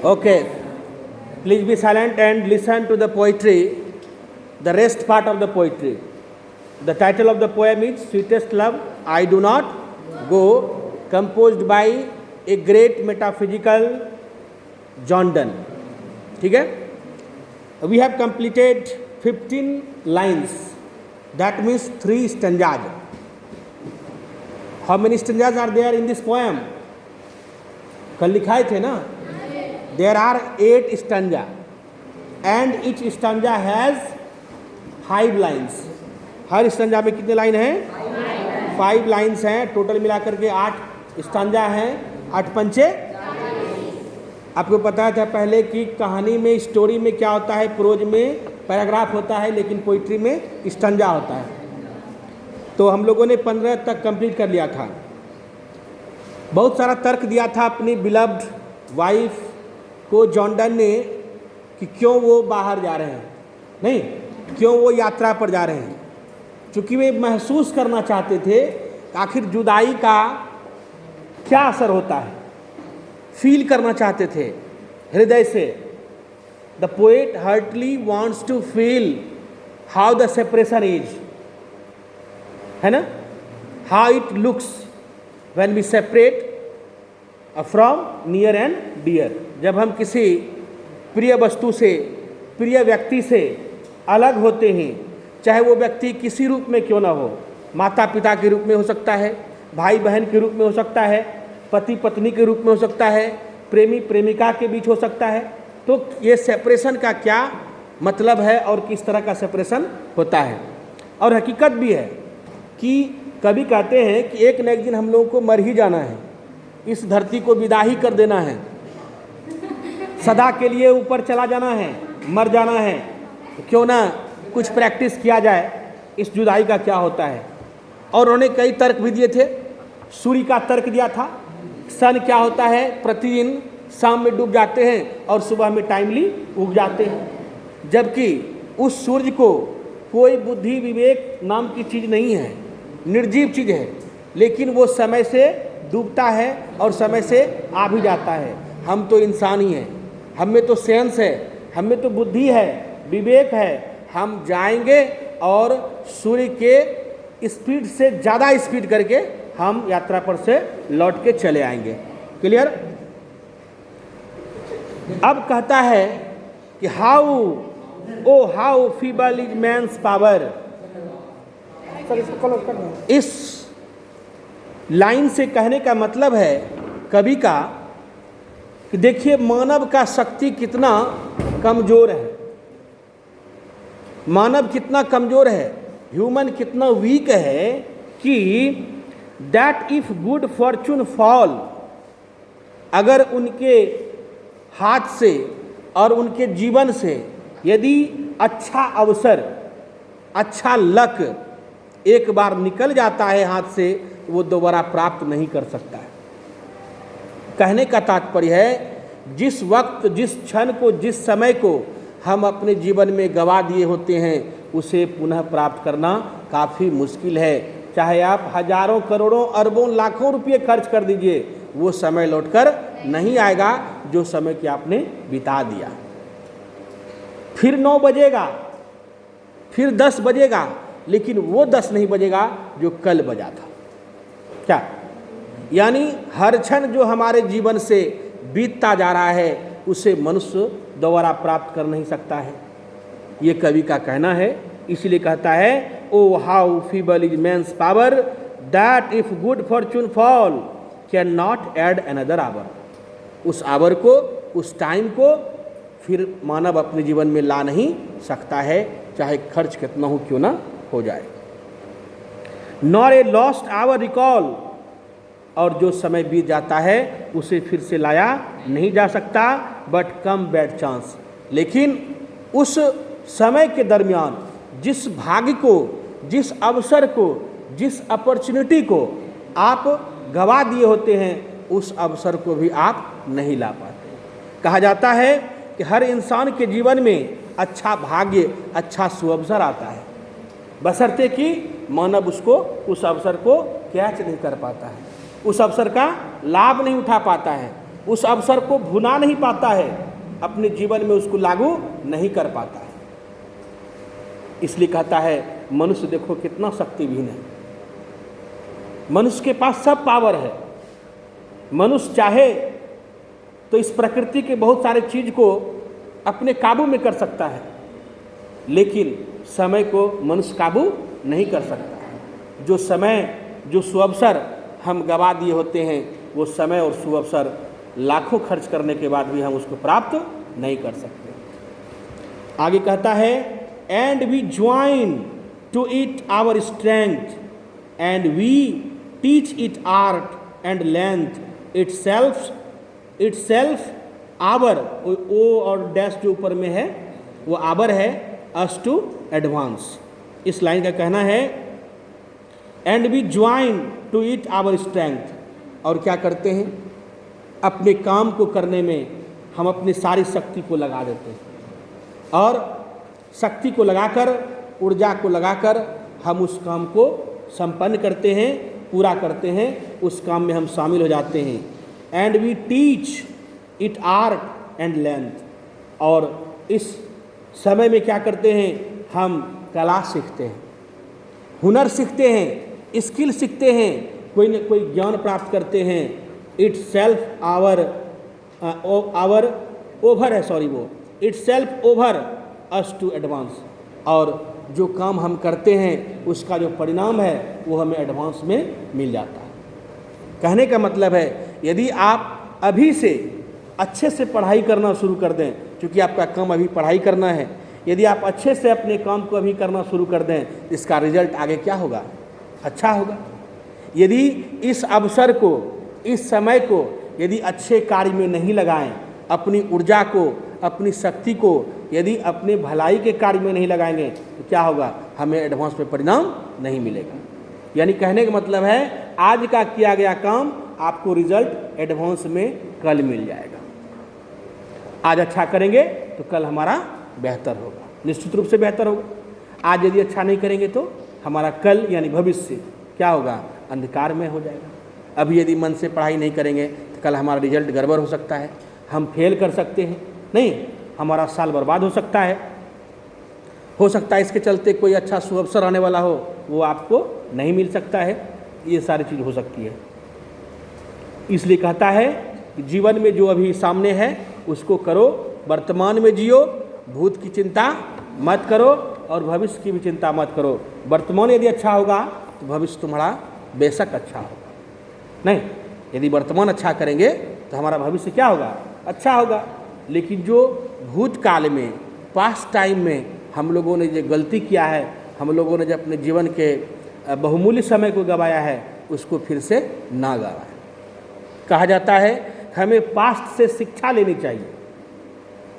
Okay, please be silent and listen to the poetry, the rest part of the poetry. The title of the poem is Sweetest Love, I Do Not Go, composed by a great metaphysical John Donne. ठीक है? We have completed 15 lines. That means 3 stanzas. How many stanzas are there in this poem? कल लिखाए थे ना? There are 8 stanza and each stanza has 5 lines. Her stanza में कितने line हैं? 5 lines हैं. टोटल मिलाकर के 8 स्टंजा हैं. 8 पंचे. आपको पता था पहले कि कहानी में, स्टोरी में क्या होता है? प्रोज में पैराग्राफ होता है, लेकिन पोइट्री में स्टंजा होता है. तो हम लोगों ने 15 तक कंप्लीट कर लिया था. बहुत सारा तर्क दिया था अपनी बिलव्ड वाइफ को जॉन डन ने कि क्यों वो बाहर जा रहे हैं, नहीं क्यों वो यात्रा पर जा रहे हैं. चूँकि वे महसूस करना चाहते थे आखिर जुदाई का क्या असर होता है, फील करना चाहते थे हृदय से. The poet heartly wants to feel how the separation is, है ना, how it looks when we separate from near and dear. जब हम किसी प्रिय वस्तु से, प्रिय व्यक्ति से अलग होते हैं, चाहे वो व्यक्ति किसी रूप में क्यों ना हो, माता पिता के रूप में हो सकता है, भाई बहन के रूप में हो सकता है, पति पत्नी के रूप में हो सकता है, प्रेमी प्रेमिका के बीच हो सकता है. तो ये सेपरेशन का क्या मतलब है और किस तरह का सेपरेशन होता है. और हकीकत भी है कि कभी कहते हैं कि एक न एक दिन हम लोगों को मर ही जाना है, इस धरती को विदा ही कर देना है, सदा के लिए ऊपर चला जाना है, मर जाना है. क्यों ना कुछ प्रैक्टिस किया जाए इस जुदाई का क्या होता है. और उन्होंने कई तर्क भी दिए थे. सूर्य का तर्क दिया था. सन क्या होता है, प्रतिदिन शाम में डूब जाते हैं और सुबह में टाइमली उग जाते हैं, जबकि उस सूर्य को कोई बुद्धि विवेक नाम की चीज़ नहीं है, निर्जीव चीज़ है, लेकिन वो समय से डूबता है और समय से आ भी जाता है. हम तो इंसान ही हैं, हम में तो सेंस है, हम में तो बुद्धि है, विवेक है. हम जाएंगे और सूर्य के स्पीड से ज़्यादा स्पीड करके हम यात्रा पर से लौट के चले आएंगे. क्लियर. अब कहता है कि how feeble is man's power. इस लाइन से कहने का मतलब है कवि का कि देखिए मानव का शक्ति कितना कमज़ोर है, मानव कितना कमज़ोर है, ह्यूमन कितना वीक है कि that if good fortune fall, अगर उनके हाथ से और उनके जीवन से यदि अच्छा अवसर, अच्छा लक एक बार निकल जाता है हाथ से, वो दोबारा प्राप्त नहीं कर सकता है. कहने का तात्पर्य है जिस वक्त, जिस क्षण को, जिस समय को हम अपने जीवन में गंवा दिए होते हैं, उसे पुनः प्राप्त करना काफ़ी मुश्किल है. चाहे आप हजारों करोड़ों अरबों लाखों रुपये खर्च कर दीजिए, वो समय लौटकर नहीं आएगा जो समय कि आपने बिता दिया. फिर 9 बजेगा, फिर 10 बजेगा, लेकिन वो 10 नहीं बजेगा जो कल बजा था. क्या यानी हर क्षण जो हमारे जीवन से बीतता जा रहा है उसे मनुष्य दोबारा प्राप्त कर नहीं सकता है. ये कवि का कहना है. इसलिए कहता है O how feeble is man's power that if good fortune fall can not add another hour. उस आवर को, उस टाइम को फिर मानव अपने जीवन में ला नहीं सकता है, चाहे खर्च कितना हो क्यों ना हो जाए. Nor a lost hour recall, और जो समय बीत जाता है उसे फिर से लाया नहीं जा सकता. बट कम बैड चांस, लेकिन उस समय के दरमियान जिस भाग्य को, जिस अवसर को, जिस अपॉर्चुनिटी को आप गवा दिए होते हैं, उस अवसर को भी आप नहीं ला पाते. कहा जाता है कि हर इंसान के जीवन में अच्छा भाग्य, अच्छा सुअवसर आता है, बशर्ते कि मानव उसको, उस अवसर को कैच नहीं कर पाता है, उस अवसर का लाभ नहीं उठा पाता है. उस अवसर को भुना नहीं पाता है, अपने जीवन में उसको लागू नहीं कर पाता है। इसलिए कहता है मनुष्य देखो कितना शक्तिहीन है। मनुष्य के पास सब पावर है। मनुष्य चाहे तो इस प्रकृति के बहुत सारे चीज को अपने काबू में कर सकता है, लेकिन समय को मनुष्य काबू नहीं कर सकता। जो समय, जो सुअवसर हम गवा दिए होते हैं, वो समय और सुअवसर लाखों खर्च करने के बाद भी हम उसको प्राप्त नहीं कर सकते। आगे कहता है and we join to it our strength and we teach it art and length itself our, O और डैश जो ऊपर में है वो आवर है, अस टू एडवांस। इस लाइन का कहना है and we join to it our strength, और क्या करते हैं, अपने काम को करने में हम अपनी सारी शक्ति को लगा देते हैं, और शक्ति को लगाकर, ऊर्जा को लगाकर हम उस काम को संपन्न करते हैं, पूरा करते हैं, उस काम में हम शामिल हो जाते हैं। And we teach it art and length, और इस समय में क्या करते हैं, हम कला सीखते हैं, हुनर सीखते हैं, स्किल सीखते हैं, कोई न कोई ज्ञान प्राप्त करते हैं। इट सेल्फ आवर ओवर है, सॉरी, वो itself over us to advance, और जो काम हम करते हैं उसका जो परिणाम है वो हमें एडवांस में मिल जाता है। कहने का मतलब है यदि आप अभी से अच्छे से पढ़ाई करना शुरू कर दें, क्योंकि आपका काम अभी पढ़ाई करना है, यदि आप अच्छे से अपने काम को अभी करना शुरू कर दें, इसका रिजल्ट आगे क्या होगा, अच्छा होगा। यदि इस अवसर को, इस समय को यदि अच्छे कार्य में नहीं लगाएं, अपनी ऊर्जा को, अपनी शक्ति को यदि अपने भलाई के कार्य में नहीं लगाएंगे, तो क्या होगा, हमें एडवांस में परिणाम नहीं मिलेगा। यानी कहने का मतलब है आज का किया गया काम आपको रिजल्ट एडवांस में कल मिल जाएगा। आज अच्छा करेंगे तो कल हमारा बेहतर होगा, निश्चित रूप से बेहतर होगा। आज यदि अच्छा नहीं करेंगे तो हमारा कल यानी भविष्य क्या होगा, अंधकार में हो जाएगा। अभी यदि मन से पढ़ाई नहीं करेंगे तो कल हमारा रिजल्ट गड़बड़ हो सकता है, हम फेल कर सकते हैं, नहीं, हमारा साल बर्बाद हो सकता है। इसके चलते कोई अच्छा सुअवसर आने वाला हो, वो आपको नहीं मिल सकता है। ये सारी चीज़ हो सकती है। इसलिए कहता है कि जीवन में जो अभी सामने है उसको करो, वर्तमान में जियो, भूत की चिंता मत करो और भविष्य की भी चिंता मत करो। वर्तमान यदि अच्छा होगा तो भविष्य तुम्हारा बेशक अच्छा होगा। नहीं, यदि वर्तमान अच्छा करेंगे तो हमारा भविष्य क्या होगा, अच्छा होगा। लेकिन जो भूतकाल में, पास्ट टाइम में हम लोगों ने जो गलती किया है, हम लोगों ने जो अपने जीवन के बहुमूल्य समय को गंवाया है, उसको फिर से ना गंवाए। कहा जाता है हमें पास्ट से शिक्षा लेनी चाहिए,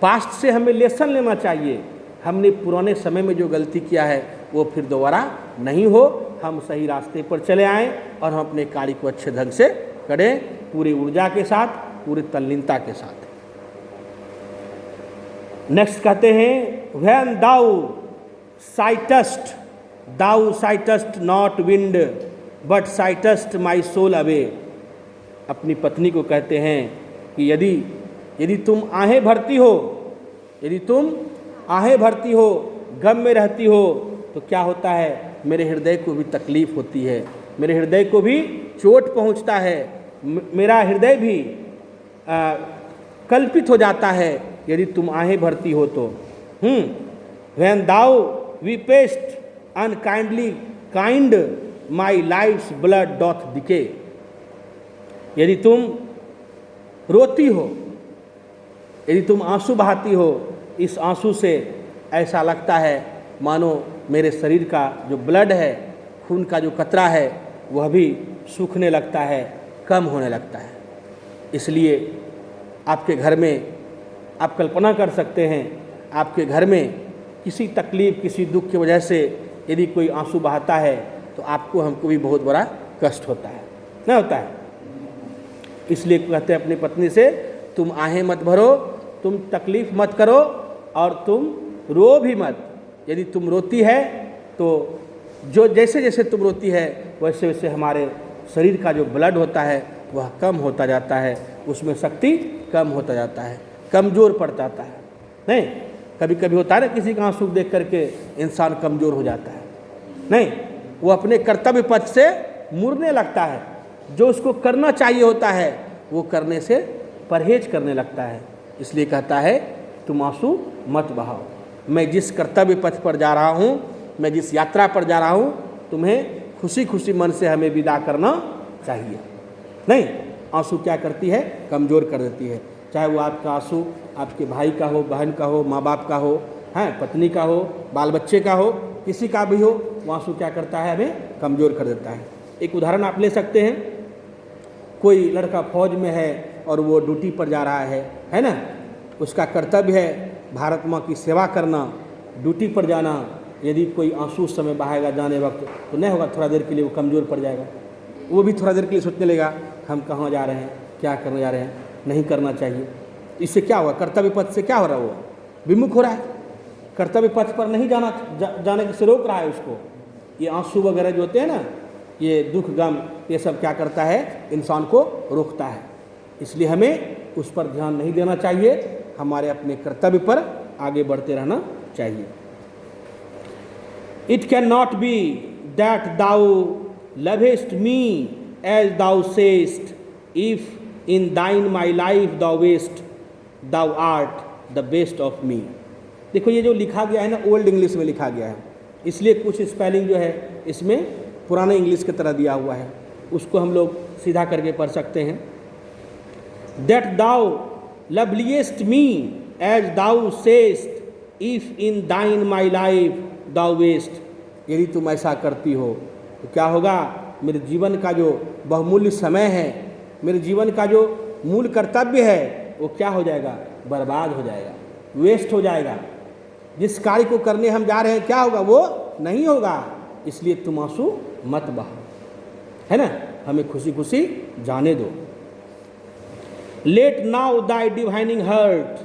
पास्ट से हमें लेसन लेना चाहिए। हमने पुराने समय में जो गलती किया है वो फिर दोबारा नहीं हो, हम सही रास्ते पर चले आएँ और हम अपने कार्य को अच्छे ढंग से करें, पूरी ऊर्जा के साथ, पूरी तल्लीनता के साथ। नेक्स्ट कहते हैं when thou sightest not wind but sightest my soul away। अपनी पत्नी को कहते हैं कि यदि तुम आहें भरती हो, यदि तुम आहें भरती हो, गम में रहती हो, तो क्या होता है, मेरे हृदय को भी तकलीफ होती है, मेरे हृदय को भी चोट पहुंचता है, मेरा हृदय भी कल्पित हो जाता है यदि तुम आहें भरती हो तो। When thou weepest unkindly, kind my life's blood doth decay। यदि तुम रोती हो, यदि तुम आंसू बहाती हो, इस आंसू से ऐसा लगता है मानो मेरे शरीर का जो ब्लड है, खून का जो कतरा है, वह भी सूखने लगता है, कम होने लगता है। इसलिए आपके घर में, आप कल्पना कर सकते हैं, आपके घर में किसी तकलीफ़, किसी दुख की वजह से यदि कोई आंसू बहाता है तो आपको, हमको भी बहुत बड़ा कष्ट होता है, नहीं होता है। इसलिए कहते हैं अपनी पत्नी से, तुम आहें मत भरो, तुम तकलीफ़ मत करो और तुम रो भी मत। यदि तुम रोती है तो जो जैसे जैसे तुम रोती है वैसे वैसे हमारे शरीर का जो ब्लड होता है वह कम होता जाता है, उसमें शक्ति कम होता जाता है, कमज़ोर पड़ जाता है। नहीं, कभी कभी होता है ना, किसी का आंसू देख करके इंसान कमज़ोर हो जाता है। नहीं, वो अपने कर्तव्य पथ से मुड़ने लगता है, जो उसको करना चाहिए होता है वो करने से परहेज करने लगता है। इसलिए कहता है तुम आंसू मत बहाओ, मैं जिस कर्तव्य पथ पर जा रहा हूँ, मैं जिस यात्रा पर जा रहा हूँ, तुम्हें खुशी खुशी मन से हमें विदा करना चाहिए। नहीं, आंसू क्या करती है, कमज़ोर कर देती है। चाहे वो आपका आंसू आपके भाई का हो, बहन का हो, माँ बाप का हो, हैं, पत्नी का हो, बाल बच्चे का हो, किसी का भी हो, वो आंसू क्या करता है, हमें कमज़ोर कर देता है। एक उदाहरण आप ले सकते हैं, कोई लड़का फौज में है और वो ड्यूटी पर जा रहा है ना, उसका कर्तव्य है भारत माँ की सेवा करना, ड्यूटी पर जाना। यदि कोई आंसू उस समय बहाएगा जाने वक्त तो नहीं होगा, थोड़ा देर के लिए वो कमज़ोर पड़ जाएगा। वो भी थोड़ा देर के लिए सोचने लगेगा हम कहाँ जा रहे हैं, क्या करने जा रहे हैं, नहीं करना चाहिए। इससे क्या हुआ, कर्तव्य पथ से क्या हो रहा है, वो विमुख हो रहा है, कर्तव्य पथ पर नहीं जाने से रोक रहा है उसको। ये आंसू वगैरह जो होते हैं ना, ये दुख गम, ये सब क्या करता है, इंसान को रोकता है। इसलिए हमें उस पर ध्यान नहीं देना चाहिए, हमारे अपने कर्तव्य पर आगे बढ़ते रहना चाहिए। It can not be that thou lovest me as thou sayest, if in thine my life thou waste, thou art the best of me. देखो ये जो लिखा गया है ना, ओल्ड इंग्लिश में लिखा गया है, इसलिए कुछ स्पेलिंग जो है इसमें पुराने इंग्लिश की तरह दिया हुआ है, उसको हम लोग सीधा करके पढ़ सकते हैं। That thou loveliest me as thou sayest, if in thine my life thou waste. यदि तुम ऐसा करती हो तो क्या होगा, मेरे जीवन का जो बहुमूल्य समय है, मेरे जीवन का जो मूल कर्तव्य है, वो क्या हो जाएगा, बर्बाद हो जाएगा, वेस्ट हो जाएगा। जिस कार्य को करने हम जा रहे हैं क्या होगा, वो नहीं होगा। इसलिए तुम आंसू मत बहाओ, है ना, हमें खुशी खुशी जाने दो। Let now thy divining heart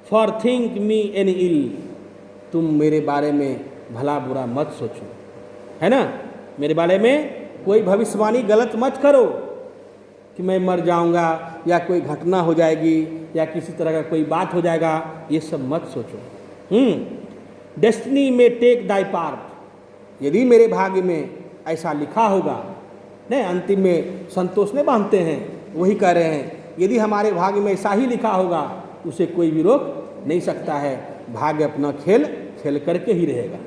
forethink me an ill. तुम मेरे बारे में भला बुरा मत सोचो, है ना, मेरे बारे में कोई भविष्यवाणी गलत मत करो कि मैं मर जाऊंगा या कोई घटना हो जाएगी या किसी तरह का कोई बात हो जाएगा, ये सब मत सोचो। डेस्टिनी में टेक दाई पार्ट। यदि मेरे भाग्य में ऐसा लिखा होगा, नहीं, अंतिम में संतोष नहीं बांधते हैं, वही कह रहे हैं, यदि हमारे भाग्य में ऐसा ही लिखा होगा उसे कोई भी रोक नहीं सकता है। भाग्य अपना खेल खेल करके ही रहेगा।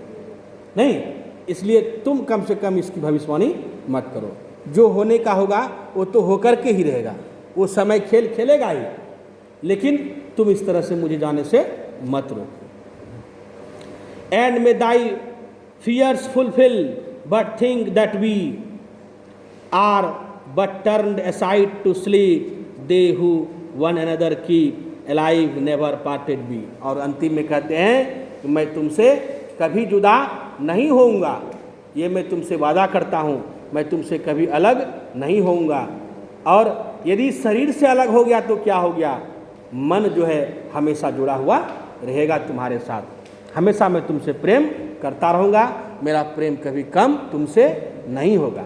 नहीं, इसलिए तुम कम से कम इसकी भविष्यवाणी मत करो। जो होने का होगा वो तो होकर के ही रहेगा, वो समय खेल खेलेगा ही, लेकिन तुम इस तरह से मुझे जाने से मत रोको। And may thy fears fulfil but think that we are but turned aside to sleep, they who one another keep alive never parted be. और अंतिम में कहते हैं कि मैं तुमसे कभी जुदा नहीं होऊंगा, ये मैं तुमसे वादा करता हूँ, मैं तुमसे कभी अलग नहीं होऊंगा। और यदि शरीर से अलग हो गया तो क्या हो गया, मन जो है हमेशा जुड़ा हुआ रहेगा तुम्हारे साथ, हमेशा मैं तुमसे प्रेम करता रहूँगा, मेरा प्रेम कभी कम तुमसे नहीं होगा,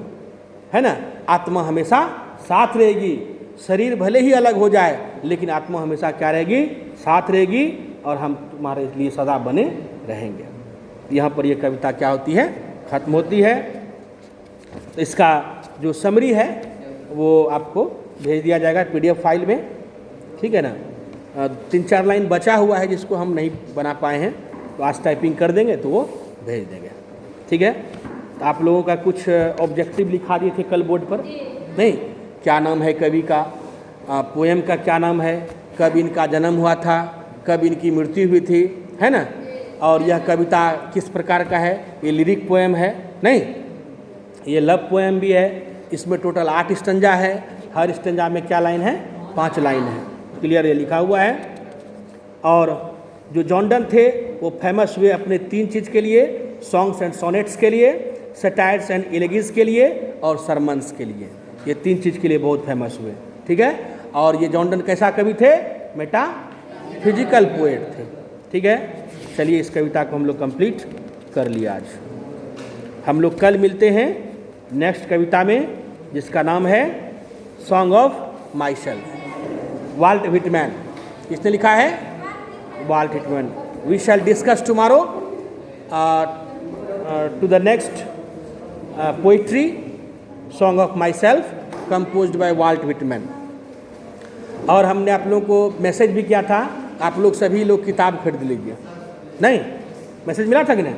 है ना। आत्मा हमेशा साथ रहेगी, शरीर भले ही अलग हो जाए लेकिन आत्मा हमेशा क्या रहेगी, साथ रहेगी, और हम तुम्हारे लिए सदा बने रहेंगे। यहाँ पर ये कविता क्या होती है, खत्म होती है। तो इसका जो समरी है वो आपको भेज दिया जाएगा PDF फाइल में, ठीक है ना। 3-4 लाइन बचा हुआ है जिसको हम नहीं बना पाए हैं, तो आज टाइपिंग कर देंगे तो वो भेज देंगे, ठीक है। तो आप लोगों का कुछ ऑब्जेक्टिव लिखा दिए थे कल बोर्ड पर, नहीं, क्या नाम है कवि का, पोएम का क्या नाम है, कब इनका जन्म हुआ था, कब इनकी मृत्यु हुई थी, है ना, और यह कविता किस प्रकार का है, ये लिरिक पोएम है, नहीं, ये लव पोएम भी है। इसमें टोटल 8 स्टंजा है, हर स्टंजा में क्या लाइन है, 5 लाइन है, क्लियर ये लिखा हुआ है। और जो जॉर्डन थे वो फेमस हुए अपने 3 चीज़ के लिए, सॉन्ग्स एंड सोनेट्स के लिए, सटायर्स एंड एलेगीज के लिए, और सरमन्स के लिए। ये 3 चीज़ के लिए बहुत फेमस हुए, ठीक है। और ये जॉर्डन कैसा कवि थे, मेटाफिजिकल पोएट थे, ठीक है। चलिए इस कविता को हम लोग कंप्लीट कर लिया आज। हम लोग कल मिलते हैं नेक्स्ट कविता में, जिसका नाम है song of myself, Walt Whitman. किसने लिखा है? Walt Whitman. We shall discuss tomorrow to the next poetry, song of myself, composed by Walt Whitman. और हमने आप लोगों को मैसेज भी किया था, आप लोग सभी लोग किताब खरीद लीजिए। नहीं, मैसेज मिला था कि नहीं?